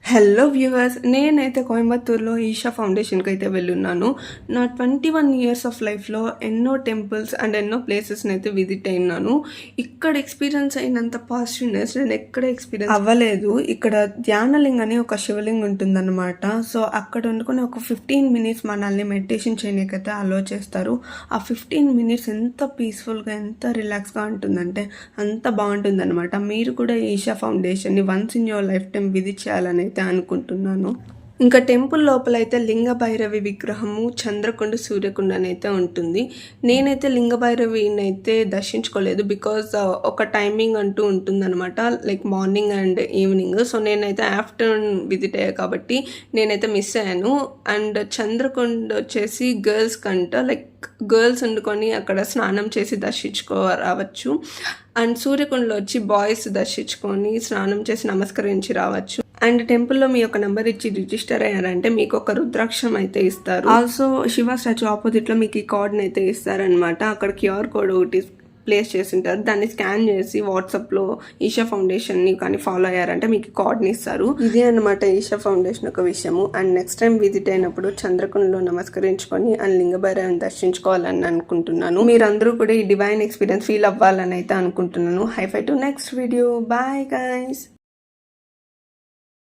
Hello viewers, నేనైతే కోయంబత్తూరులో ఈషా ఫౌండేషన్కి అయితే వెళ్ళున్నాను. నా 21 ఇయర్స్ ఆఫ్ లైఫ్లో ఎన్నో టెంపుల్స్ అండ్ ఎన్నో ప్లేసెస్ని అయితే విజిట్ అయినాను. ఇక్కడ ఎక్స్పీరియన్స్ అయినంత పాజిటివ్నెస్ నేను ఎక్కడ ఎక్స్పీరియన్స్ అవ్వలేదు. ఇక్కడ ధ్యానలింగ్ అని ఒక శివలింగ్ ఉంటుందన్నమాట. సో అక్కడ వండుకొని ఒక 15 మినిట్స్ మనల్ని మెడిటేషన్ చేయడానికైతే అలో చేస్తారు. ఆ 15 మినిట్స్ ఎంత పీస్ఫుల్గా ఎంత రిలాక్స్గా ఉంటుందంటే అంత బాగుంటుందన్నమాట. మీరు కూడా ఈషా ఫౌండేషన్ని once in your life time visit చేయాలని అయితే అనుకుంటున్నాను. ఇంకా టెంపుల్ లోపల అయితే లింగ భైరవి విగ్రహము, చంద్రకొండ, సూర్యకొండ అయితే ఉంటుంది. నేనైతే లింగ భైరవిని అయితే దర్శించుకోలేదు. బికాజ్ ఒక టైమింగ్ అంటూ ఉంటుందన్నమాట, like morning and evening. So నేనైతే ఆఫ్టర్నూన్ విజిట్ అయ్యా కాబట్టి నేనైతే మిస్ అయ్యాను. అండ్ చంద్రకొండ వచ్చేసి గర్ల్స్ కంట, లైక్ గర్ల్స్ వండుకొని అక్కడ స్నానం చేసి రావచ్చు. అండ్ సూర్యకొండలో వచ్చి బాయ్స్ దర్శించుకొని స్నానం చేసి నమస్కరించి రావచ్చు. అండ్ టెంపుల్లో మీ యొక్క నెంబర్ ఇచ్చి రిజిస్టర్ అయ్యారంటే మీకు ఒక రుద్రాక్షం అయితే ఇస్తారు. ఆల్సో శివ స్టాచ్యూ ఆపోజిట్లో మీకు ఈ కార్డ్ని అయితే ఇస్తారనమాట. అక్కడ క్యూఆర్ కోడ్ ఒకటి ప్లేస్ చేసి ఉంటారు. దాన్ని స్కాన్ చేసి వాట్సాప్లో ఈషా ఫౌండేషన్ని కానీ ఫాలో అయ్యారంటే మీకు కార్డ్ని ఇస్తారు. ఇదే అనమాట ఈషా ఫౌండేషన్ ఒక విషయము. అండ్ నెక్స్ట్ టైం విజిట్ అయినప్పుడు చంద్రకొండలో నమస్కరించుకొని అండ్ లింగభైరవిని దర్శించుకోవాలని అనుకుంటున్నాను. మీరందరూ కూడా ఈ డివైన్ ఎక్స్పీరియన్స్ ఫీల్ అవ్వాలని అయితే అనుకుంటున్నాను. Hi fi to next video. Bye guys.